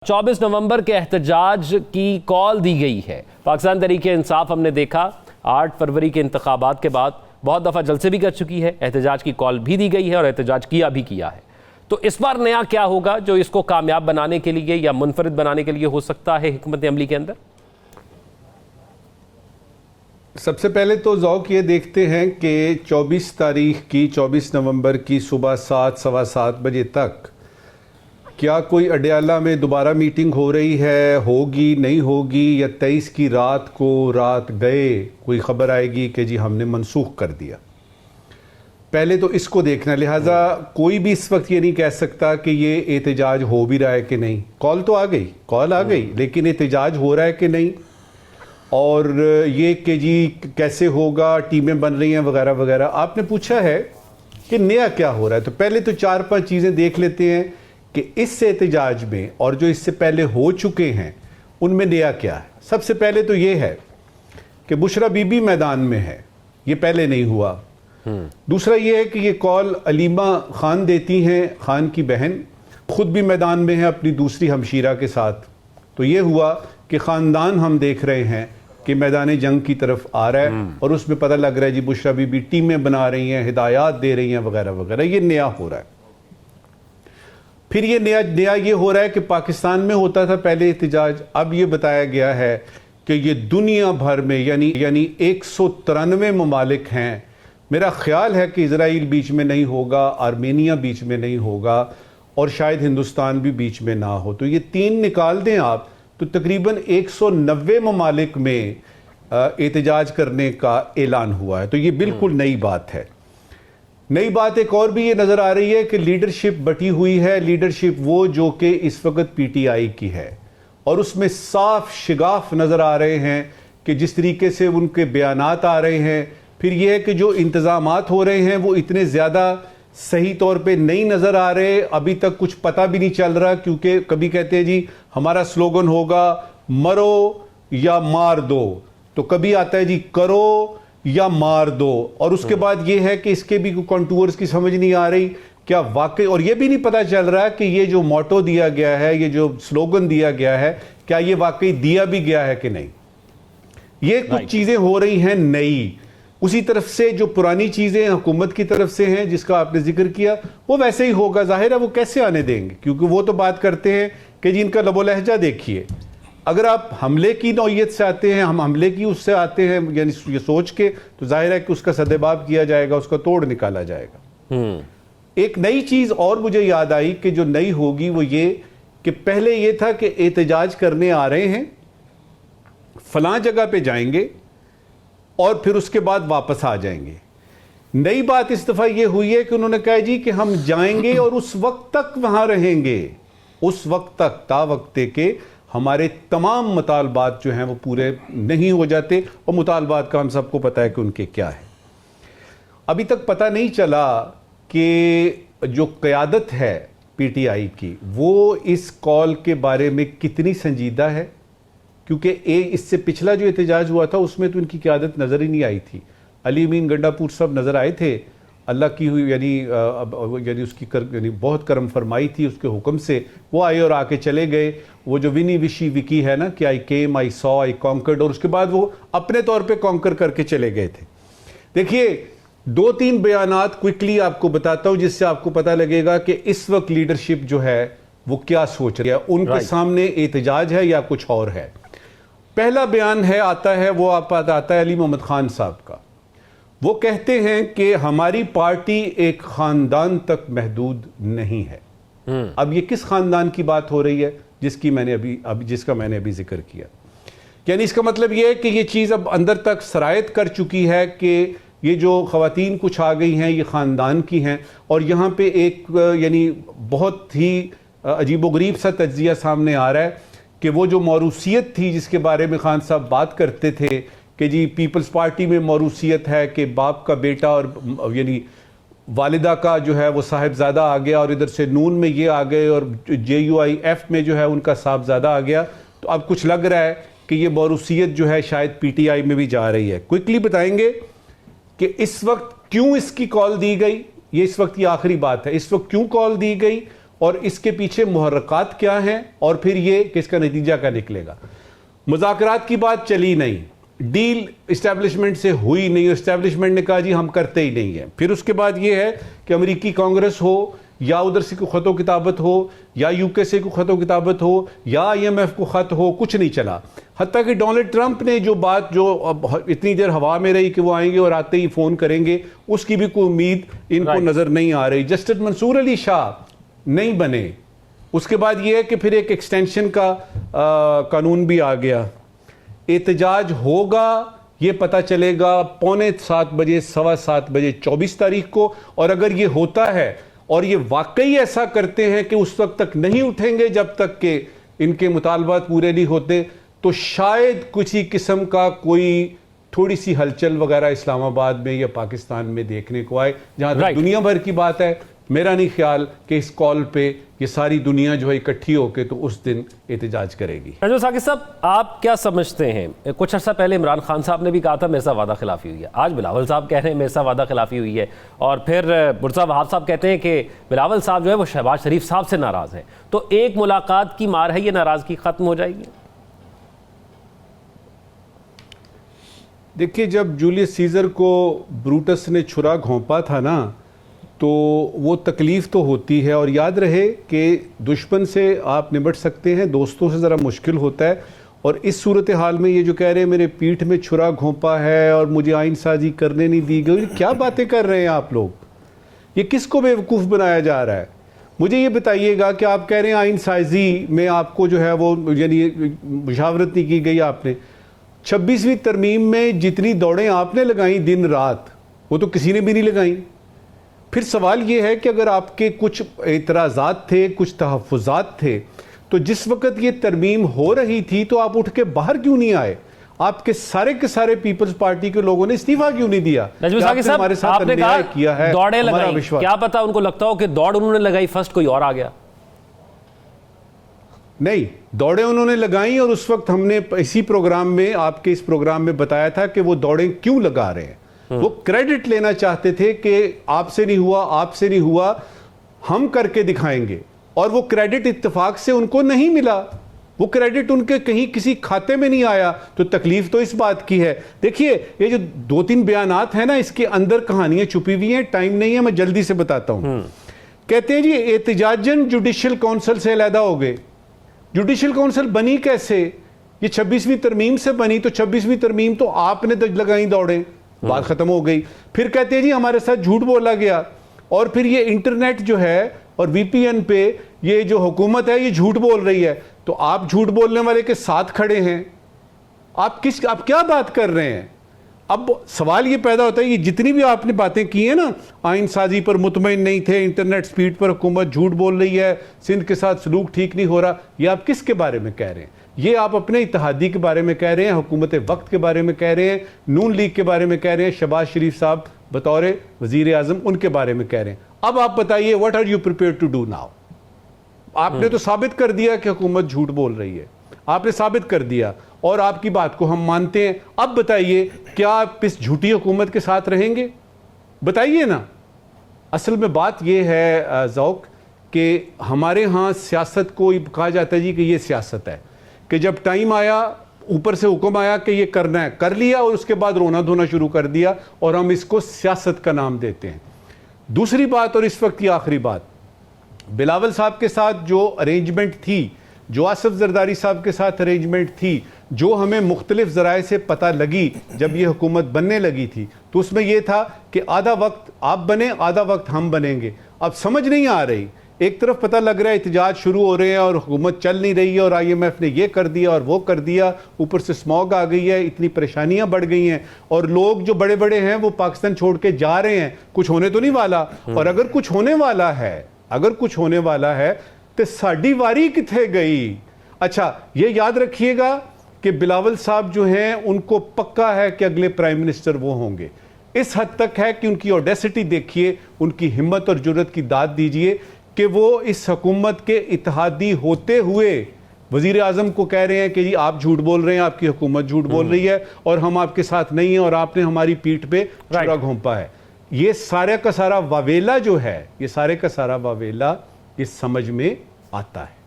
24 नवंबर के एहतजाज की कॉल दी गई है। पाकिस्तान तहरीक इंसाफ हमने देखा 8 फरवरी के इंतखाबात के बाद बहुत दफ़ा जलसे भी कर चुकी है, एहतजाज की कॉल भी दी गई है और एहतजाज किया भी किया है। तो इस बार नया क्या होगा जो इसको कामयाब बनाने के लिए या मुनफरिद बनाने के लिए हो सकता है हिकमत अमली के अंदर? सबसे पहले तो ज़ौक ये देखते हैं कि 24 नवंबर की सुबह 7 सवा 7 बजे तक क्या कोई अडयाला में दोबारा मीटिंग हो रही है, होगी नहीं होगी, या 23 की रात को रात गए कोई ख़बर आएगी कि जी हमने मनसूख कर दिया। पहले तो इसको देखना, लिहाजा कोई भी इस वक्त ये नहीं कह सकता कि ये एहतजाज हो भी रहा है कि नहीं। कॉल तो आ गई, कॉल आ गई, लेकिन एहतजाज हो रहा है कि नहीं, और ये कि जी कैसे होगा, टीमें बन रही हैं वगैरह वगैरह। आपने पूछा है कि नया क्या हो रहा है, तो पहले तो 4-5 चीज़ें देख लेते हैं कि इस एहतजाज में और जो इससे पहले हो चुके हैं उनमें नया क्या है। सबसे पहले तो ये है कि बुशरा बीबी मैदान में है, ये पहले नहीं हुआ। दूसरा ये है कि ये कॉल अलीमा खान देती हैं, खान की बहन, खुद भी मैदान में है अपनी दूसरी हमशीरा के साथ। तो ये हुआ कि ख़ानदान हम देख रहे हैं कि मैदान जंग की तरफ आ रहा है, और उसमें पता लग रहा है जी बुशरा बीबी टीमें बना रही हैं, हिदायत दे रही हैं वगैरह वगैरह। ये नया हो रहा है। फिर ये नया ये हो रहा है कि पाकिस्तान में होता था पहले एहतजाज, अब ये बताया गया है कि ये दुनिया भर में यानी 193 ममालिक हैं। मेरा ख्याल है कि इजराइल बीच में नहीं होगा, आर्मेनिया बीच में नहीं होगा, और शायद हिंदुस्तान भी बीच में ना हो। तो ये 3 निकाल दें आप, तो तकरीबन 190 ममालिक में एहतजाज करने का ऐलान हुआ है। तो ये बिल्कुल नई बात है। नई बात एक और भी ये नज़र आ रही है कि लीडरशिप बटी हुई है। लीडरशिप वो जो कि इस वक्त पीटीआई की है, और उसमें साफ शिगाफ नज़र आ रहे हैं कि जिस तरीके से उनके बयानात आ रहे हैं। फिर यह है कि जो इंतज़ामात हो रहे हैं वो इतने ज़्यादा सही तौर पे नहीं नज़र आ रहे। अभी तक कुछ पता भी नहीं चल रहा, क्योंकि कभी कहते हैं जी हमारा स्लोगन होगा मरो या मार दो, तो कभी आता है जी करो या मार दो, और उसके बाद ये है कि इसके भी कॉन्टूर्स की समझ नहीं आ रही क्या वाकई, और ये भी नहीं पता चल रहा कि ये जो मोटो दिया गया है, ये जो स्लोगन दिया गया है, क्या ये वाकई दिया भी गया है कि नहीं। ये कुछ चीजें हो रही हैं नई। उसी तरफ से जो पुरानी चीजें हुकूमत की तरफ से हैं जिसका आपने जिक्र किया, वो वैसे ही होगा। जाहिर है वो कैसे आने देंगे, क्योंकि वो तो बात करते हैं कि जिनका लबो लहजा देखिए। अगर आप हमले की नौयत से आते हैं, हम हमले की उससे आते हैं यानी ये सोच के, तो जाहिर है कि उसका सदेबाब किया जाएगा, उसका तोड़ निकाला जाएगा। एक नई चीज और मुझे याद आई कि जो नई होगी वो ये कि पहले ये था कि एहतजाज करने आ रहे हैं, फलां जगह पे जाएंगे और फिर उसके बाद वापस आ जाएंगे। नई बात इस दफा ये हुई है कि उन्होंने कहा जी कि हम जाएंगे और उस वक्त तक वहां रहेंगे, उस वक्त तक ता वक्ते के हमारे तमाम मुतालबात जो हैं वो पूरे नहीं हो जाते। और मुतालबात का हम सबको पता है कि उनके क्या है। अभी तक पता नहीं चला कि जो क़यादत है पीटीआई की वो इस कॉल के बारे में कितनी संजीदा है, क्योंकि इससे पिछला जो एहतजाज हुआ था उसमें तो इनकी क़यादत नज़र ही नहीं आई थी। अली अमीन गंडापुर सब नज़र आए थे, अल्लाह की हुई यानी उसकी यानी बहुत करम फरमाई थी, उसके हुक्म से वो आए और आके चले गए। वो जो विनी विशी विकी है ना कि आई केम, आई सॉ, आई कॉन्कर्ड, और उसके बाद वो अपने तौर पे कॉन्कर करके चले गए थे। देखिए 2-3 बयानात क्विकली आपको बताता हूं जिससे आपको पता लगेगा कि इस वक्त लीडरशिप जो है वो क्या सोच रही है, उनके सामने एहतजाज है या कुछ और है। पहला बयान है आता है अली मोहम्मद खान साहब का। वो कहते हैं कि हमारी पार्टी एक खानदान तक महदूद नहीं है। अब ये किस खानदान की बात हो रही है जिसका मैंने अभी जिक्र किया। यानी इसका मतलब ये है कि ये चीज़ अब अंदर तक सरायत कर चुकी है कि ये जो ख़वातीन कुछ आ गई हैं ये ख़ानदान की हैं। और यहाँ पे एक यानी बहुत ही अजीबोगरीब सा तज्ज़िया सामने आ रहा है कि वो जो मौरूसियत थी जिसके बारे में खान साहब बात करते थे कि जी पीपल्स पार्टी में मौरूसियत है कि बाप का बेटा और यानी वालिदा का जो है वो साहिबजादा आ गया, और इधर से नून में ये आ गए, और JUIF में जो है उनका साहबजादा आ गया। तो अब कुछ लग रहा है कि ये मौरूसियत जो है शायद PTI में भी जा रही है। क्विकली बताएंगे कि इस वक्त क्यों इसकी कॉल दी गई, ये इस वक्त की आखिरी बात है, इस वक्त क्यों कॉल दी गई और इसके पीछे मुहर्रकात क्या हैं और फिर ये कि इसका नतीजा क्या निकलेगा। मुज़ाकरात की बात चली नहीं, डील इस्टेब्लिशमेंट से हुई नहीं, इस्टेब्लिशमेंट ने कहा जी हम करते ही नहीं है। फिर उसके बाद ये है कि अमेरिकी कांग्रेस हो या उधर से कोई खतो किताबत हो या यूके से कोई खतो किताबत हो या IMF को खत हो, कुछ नहीं चला। हत्ता कि डोनाल्ड ट्रंप ने जो बात जो अब इतनी देर हवा में रही कि वो आएंगे और आते ही फ़ोन करेंगे, उसकी भी कोई उम्मीद इनको नज़र नहीं आ रही। जस्टिस मंसूर अली शाह नहीं बने। उसके बाद ये है कि फिर एक एक्सटेंशन का कानून भी आ गया। एहतजाज होगा ये पता चलेगा 6:45 बजे 7:15 बजे 24 तारीख को, और अगर ये होता है और ये वाकई ऐसा करते हैं कि उस वक्त तक नहीं उठेंगे जब तक कि इनके मुतालबात पूरे नहीं होते, तो शायद कुछ ही किस्म का कोई थोड़ी सी हलचल वगैरह इस्लामाबाद में या पाकिस्तान में देखने को आए। जहां तक दुनिया भर की बात है, मेरा नहीं ख्याल कि इस कॉल पे ये सारी दुनिया जो है इकट्ठी होकर तो उस दिन एहतजाज करेगी। नजमुल साकिब साहब, आप क्या समझते हैं? कुछ अर्सा पहले इमरान खान साहब ने भी कहा था मेरे साथ वादा खिलाफी हुई है, आज बिलावल साहब कह रहे हैं मेरे साथ वादा खिलाफी हुई है, और फिर मुर्तज़ा वहाब साहब कहते हैं कि बिलावल साहब जो है वो शहबाज शरीफ साहब से नाराज़ हैं। तो एक मुलाकात की मार है, ये नाराज़गी ख़त्म हो जाएगी? देखिए, जब जूलियस सीजर को ब्रूटस ने छुरा घोंपा था ना, तो वो तकलीफ़ तो होती है। और याद रहे कि दुश्मन से आप निपट सकते हैं, दोस्तों से ज़रा मुश्किल होता है। और इस सूरत हाल में ये जो कह रहे हैं मेरे पीठ में छुरा घोंपा है और मुझे आइन साजी करने नहीं दी गई, क्या बातें कर रहे हैं आप लोग? ये किसको बेवकूफ़ बनाया जा रहा है? मुझे ये बताइएगा कि आप कह रहे हैं आइन साजी में आपको जो है वो यानी मुशावरत नहीं की गई आपने। 26वीं तरमीम में जितनी दौड़ें आपने लगाई दिन रात, वो तो किसी ने भी नहीं लगाई। फिर सवाल ये है कि अगर आपके कुछ एतराज़ात थे, कुछ तहफ़्फ़ुज़ात थे, तो जिस वक़्त ये तरमीम हो रही थी तो आप उठ के बाहर क्यों नहीं आए? आपके सारे के सारे पीपल्स पार्टी के लोगों ने इस्तीफा क्यों नहीं दिया? नजमुल साकिब साहब, हमारे साथ अन्याय किया है, दौड़ें लगाई, क्या पता उनको लगता हो कि दौड़ उन्होंने लगाई, फर्स्ट कोई और आ गया। नहीं, दौड़ें उन्होंने लगाई और उस वक्त हमने इसी प्रोग्राम में, आपके इस प्रोग्राम में बताया था कि वो दौड़ें क्यों लगा रहे हैं। वो क्रेडिट लेना चाहते थे कि आपसे नहीं हुआ, आपसे नहीं हुआ, हम करके दिखाएंगे, और वो क्रेडिट इत्तेफाक से उनको नहीं मिला। वो क्रेडिट उनके कहीं किसी खाते में नहीं आया। तो तकलीफ तो इस बात की है। देखिए, ये जो 2-3 बयानात हैं ना, इसके अंदर कहानियां छुपी हुई हैं, टाइम नहीं है, मैं जल्दी से बताता हूं। कहते हैं जी एहतिजाजन जुडिशल काउंसिल से अलहदा हो गए। जुडिशल काउंसिल बनी कैसे? ये 26वीं तरमीम से बनी, तो 26वीं तरमीम तो आपने लगाई दौड़ें, बात खत्म हो गई। फिर कहते हैं जी हमारे साथ झूठ बोला गया, और फिर ये इंटरनेट जो है और VPN पे ये जो हुकूमत है ये झूठ बोल रही है। तो आप झूठ बोलने वाले के साथ खड़े हैं, आप क्या बात कर रहे हैं? अब सवाल ये पैदा होता है, ये जितनी भी आपने बातें की हैं ना, आइन साजी पर मुतमईन नहीं थे, इंटरनेट स्पीड पर हुकूमत झूठ बोल रही है, सिंध के साथ सलूक ठीक नहीं हो रहा, ये आप किसके बारे में कह रहे हैं? ये आप अपने इत्तेहादी के बारे में कह रहे हैं, हुकूमत वक्त के बारे में कह रहे हैं, नून लीग के बारे में कह रहे हैं, शहबाज शरीफ साहब बतौर वजीर आजम उनके बारे में कह रहे हैं। अब आप बताइए, what are you prepared to do now? आपने तो साबित कर दिया कि हुकूमत झूठ बोल रही है, आपने साबित कर दिया और आपकी बात को हम मानते हैं। अब बताइए, क्या आप इस झूठी हुकूमत के साथ रहेंगे? बताइए ना। असल में बात यह है ज़ौक कि हमारे यहाँ सियासत को कहा जाता है जी कि ये सियासत है, कि जब टाइम आया, ऊपर से हुक्म आया कि ये करना है, कर लिया, और उसके बाद रोना धोना शुरू कर दिया, और हम इसको सियासत का नाम देते हैं। दूसरी बात, और इस वक्त की आखिरी बात, बिलावल साहब के साथ जो अरेंजमेंट थी, जो आसिफ जरदारी साहब के साथ अरेंजमेंट थी, जो हमें मुख्तलिफ ज़राए से पता लगी जब ये हुकूमत बनने लगी थी, तो उसमें यह था कि आधा वक्त आप बने, आधा वक्त हम बनेंगे। अब समझ नहीं आ रही, एक तरफ पता लग रहा है एहतजाज शुरू हो रहे हैं और हुकूमत चल नहीं रही है, और IMF ने ये कर दिया और वो कर दिया, ऊपर से स्मॉग आ गई है, इतनी परेशानियां बढ़ गई हैं, और लोग जो बड़े बड़े हैं वो पाकिस्तान छोड़ के जा रहे हैं। कुछ होने तो नहीं वाला, और अगर कुछ होने वाला है, अगर कुछ होने वाला है तो साड़ी वारी किथे गई? अच्छा, ये याद रखिएगा कि बिलावल साहब जो हैं उनको पक्का है कि अगले प्राइम मिनिस्टर वो होंगे। इस हद तक है कि उनकी ऑडेसिटी देखिए, उनकी हिम्मत और जुर्रत की दाद दीजिए कि वो इस हुकूमत के इत्तेहादी होते हुए वजीर आजम को कह रहे हैं कि जी आप झूठ बोल रहे हैं, आपकी हुकूमत झूठ बोल रही है, और हम आपके साथ नहीं हैं, और आपने हमारी पीठ पे छुरा घोंपा है। ये सारे का सारा वावेला जो है, ये सारे का सारा वावेला इस समझ में आता है।